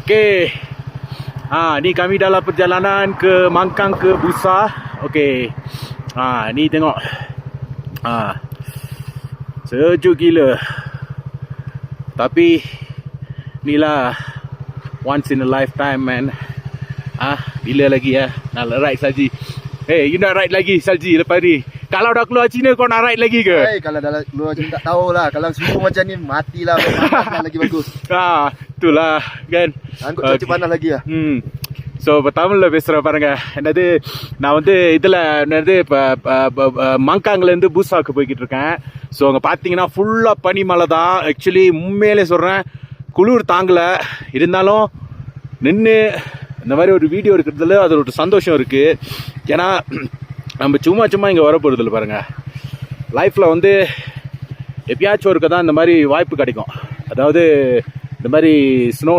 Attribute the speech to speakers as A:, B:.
A: Okey. Ni kami dalam perjalanan ke Mangkang ke Busa. Okey. Ni tengok. Sejuk gila. Tapi inilah once in a lifetime, man. Bila lagi nak ride Salji. Hey, you nak ride lagi Salji lepas ni? Kalau dah keluar Cina kau nak ride lagi ke?
B: Kalau dah keluar Cina tak tahulah. Kalau suhu macam ni matilah. Lagi bagus.
A: Itulah kan.
B: Angkut cuaca panas lagi lah.
A: So இப்போ தமிழில் பேசுகிற பாருங்க. என்னது, நான் வந்து இதில் என்னது இப்போ மங்காங்லேருந்து பூசாவுக்கு போய்கிட்டு இருக்கேன். ஸோ அங்கே பார்த்தீங்கன்னா ஃபுல்லாக பனிமலை தான். ஆக்சுவலி உண்மையிலே சொல்கிறேன், குளிர் தாங்கலை. இருந்தாலும் நின்று இந்த மாதிரி ஒரு வீடியோ எடுக்கிறதுல அது ஒரு சந்தோஷம் இருக்குது. ஏன்னா நம்ம சும்மா இங்கே வர போகிறதில்ல பாருங்கள். லைஃப்பில் வந்து எப்பயாச்சும் ஒருக்க தான் இந்த மாதிரி வாய்ப்பு கிடைக்கும். அதாவது இந்த மாதிரி ஸ்னோ